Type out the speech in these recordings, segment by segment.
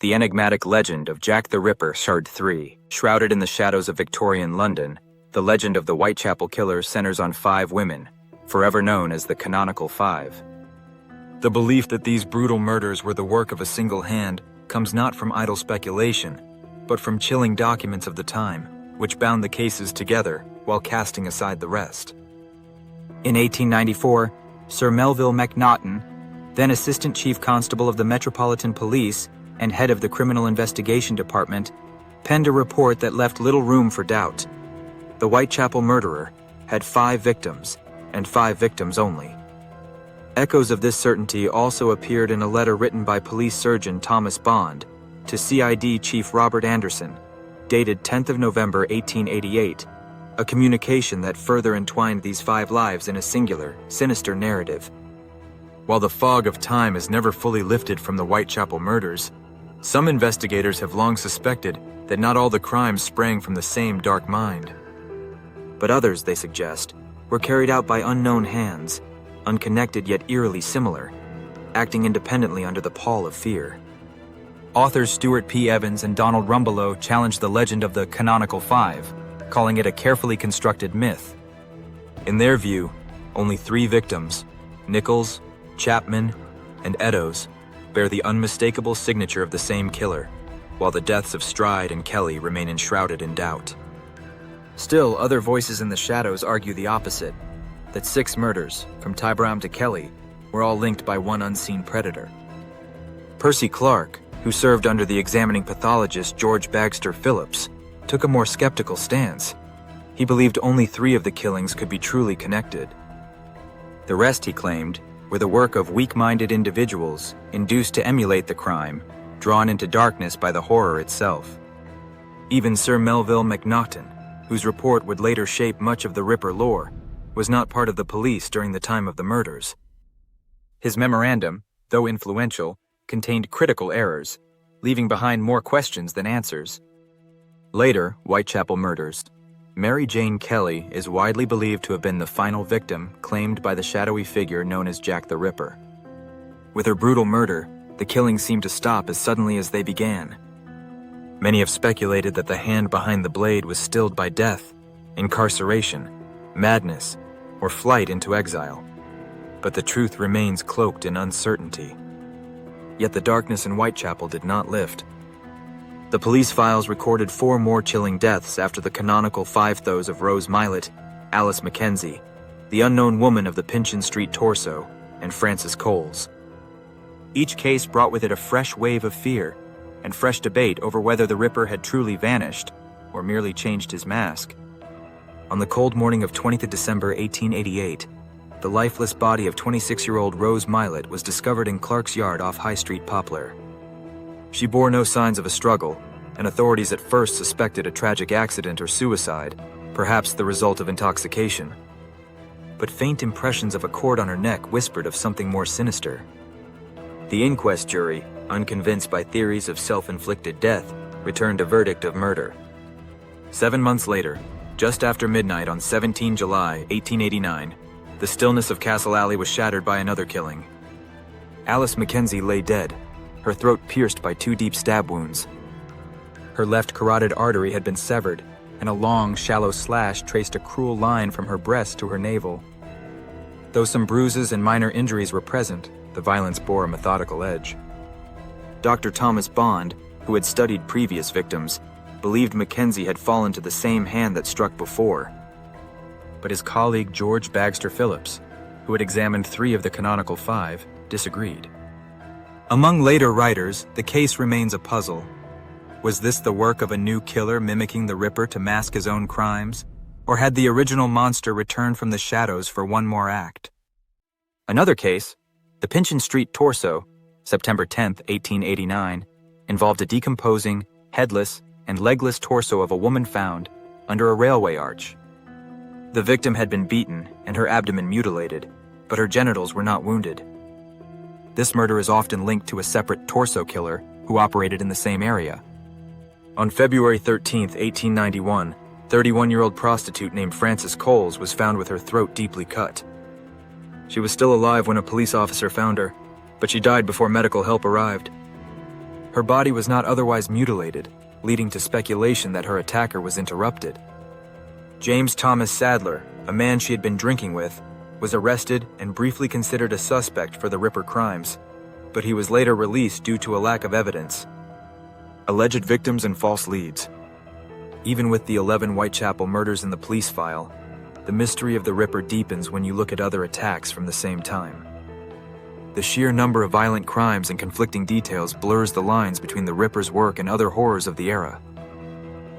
The enigmatic legend of Jack the Ripper, Shard 3, shrouded in the shadows of Victorian London, the legend of the Whitechapel killer centers on 5 women, forever known as the canonical 5. The belief that these brutal murders were the work of a single hand comes not from idle speculation, but from chilling documents of the time, which bound the cases together while casting aside the rest. In 1894, Sir Melville Macnaghten, then Assistant Chief Constable of the Metropolitan Police and head of the Criminal Investigation Department, penned a report that left little room for doubt. The Whitechapel murderer had 5 victims, and 5 victims only. Echoes of this certainty also appeared in a letter written by police surgeon Thomas Bond to CID Chief Robert Anderson, dated 10th of November 1888, a communication that further entwined these 5 lives in a singular, sinister narrative. While the fog of time is never fully lifted from the Whitechapel murders, some investigators have long suspected that not all the crimes sprang from the same dark mind. But others, they suggest, were carried out by unknown hands, unconnected yet eerily similar, acting independently under the pall of fear. Authors Stuart P. Evans and Donald Rumbelow challenged the legend of the canonical 5, calling it a carefully constructed myth. In their view, only 3 victims, Nichols, Chapman, and Eddowes, bear the unmistakable signature of the same killer, while the deaths of Stride and Kelly remain enshrouded in doubt. Still, other voices in the shadows argue the opposite, that 6 murders, from Tybram to Kelly, were all linked by one unseen predator. Percy Clark, who served under the examining pathologist George Bagster Phillips, took a more skeptical stance. He believed only 3 of the killings could be truly connected. The rest, he claimed, were the work of weak-minded individuals induced to emulate the crime, drawn into darkness by the horror itself. Even Sir Melville Macnaghten, whose report would later shape much of the Ripper lore, was not part of the police during the time of the murders. His memorandum, though influential, contained critical errors, leaving behind more questions than answers. Later, Whitechapel murders. Mary Jane Kelly is widely believed to have been the final victim claimed by the shadowy figure known as Jack the Ripper. With her brutal murder, the killings seemed to stop as suddenly as they began. Many have speculated that the hand behind the blade was stilled by death, incarceration, madness, or flight into exile. But the truth remains cloaked in uncertainty. Yet the darkness in Whitechapel did not lift. The police files recorded 4 more chilling deaths after the canonical 5 those of Rose Milett, Alice Mackenzie, the unknown woman of the Pinchin Street torso, and Francis Coles. Each case brought with it a fresh wave of fear and fresh debate over whether the Ripper had truly vanished or merely changed his mask. On the cold morning of 20th of December 1888, the lifeless body of 26-year-old Rose Milett was discovered in Clark's Yard off High Street Poplar. She bore no signs of a struggle, and authorities at first suspected a tragic accident or suicide, perhaps the result of intoxication. But faint impressions of a cord on her neck whispered of something more sinister. The inquest jury, unconvinced by theories of self-inflicted death, returned a verdict of murder. 7 months later, just after midnight on 17 July 1889, the stillness of Castle Alley was shattered by another killing. Alice Mackenzie lay dead, her throat pierced by 2 deep stab wounds. Her left carotid artery had been severed, and a long, shallow slash traced a cruel line from her breast to her navel. Though some bruises and minor injuries were present, the violence bore a methodical edge. Dr. Thomas Bond, who had studied previous victims, believed Mackenzie had fallen to the same hand that struck before. But his colleague George Bagster Phillips, who had examined 3 of the canonical 5, disagreed. Among later writers, the case remains a puzzle. Was this the work of a new killer mimicking the Ripper to mask his own crimes, or had the original monster returned from the shadows for one more act? Another case, the Pinchin Street torso, September 10, 1889, involved a decomposing, headless, and legless torso of a woman found under a railway arch. The victim had been beaten and her abdomen mutilated, but her genitals were not wounded. This murder is often linked to a separate torso killer who operated in the same area. On February 13, 1891, 31-year-old prostitute named Francis Coles was found with her throat deeply cut. She was still alive when a police officer found her, but she died before medical help arrived. Her body was not otherwise mutilated, leading to speculation that her attacker was interrupted. James Thomas Sadler, a man she had been drinking with, was arrested and briefly considered a suspect for the Ripper crimes, but he was later released due to a lack of evidence. Alleged victims and false leads. Even with the 11 Whitechapel murders in the police file, the mystery of the Ripper deepens when you look at other attacks from the same time. The sheer number of violent crimes and conflicting details blurs the lines between the Ripper's work and other horrors of the era.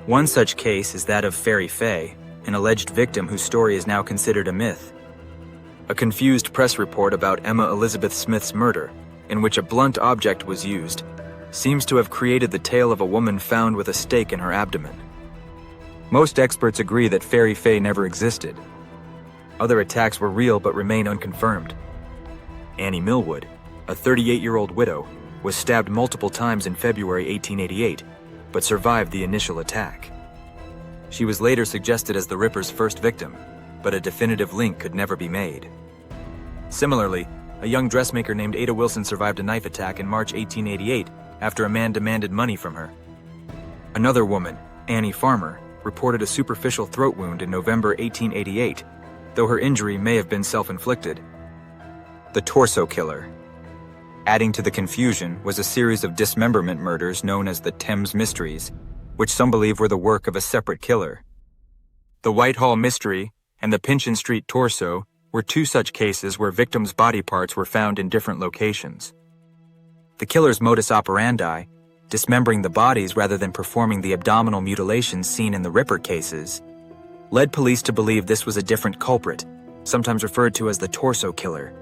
One such case is that of Fairy Faye, an alleged victim whose story is now considered a myth. A confused press report about Emma Elizabeth Smith's murder, in which a blunt object was used, seems to have created the tale of a woman found with a stake in her abdomen. Most experts agree that Fairy Faye never existed. Other attacks were real but remain unconfirmed. Annie Millwood, a 38-year-old widow, was stabbed multiple times in February 1888, but survived the initial attack. She was later suggested as the Ripper's first victim, but a definitive link could never be made. Similarly, a young dressmaker named Ada Wilson survived a knife attack in March 1888 after a man demanded money from her. Another woman, Annie Farmer, reported a superficial throat wound in November 1888, though her injury may have been self-inflicted. The Torso Killer. Adding to the confusion was a series of dismemberment murders known as the Thames Mysteries, which some believe were the work of a separate killer. The Whitehall Mystery and the Pinchin Street Torso were two such cases where victims' body parts were found in different locations. The killer's modus operandi, dismembering the bodies rather than performing the abdominal mutilations seen in the Ripper cases, led police to believe this was a different culprit, sometimes referred to as the Torso Killer.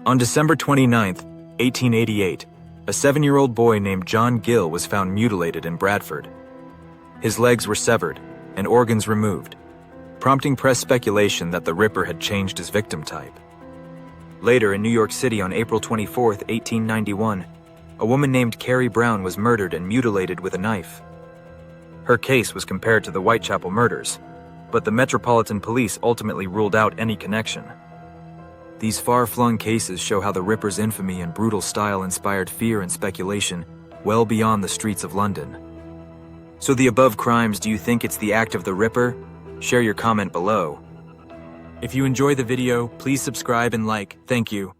On December 29, 1888, a 7-year-old boy named John Gill was found mutilated in Bradford. His legs were severed and organs removed, prompting press speculation that the Ripper had changed his victim type. Later in New York City on April 24, 1891, a woman named Carrie Brown was murdered and mutilated with a knife. Her case was compared to the Whitechapel murders, but the Metropolitan Police ultimately ruled out any connection. These far-flung cases show how the Ripper's infamy and brutal style inspired fear and speculation well beyond the streets of London. So the above crimes, do you think it's the act of the Ripper? Share your comment below. If you enjoy the video, please subscribe and like. Thank you.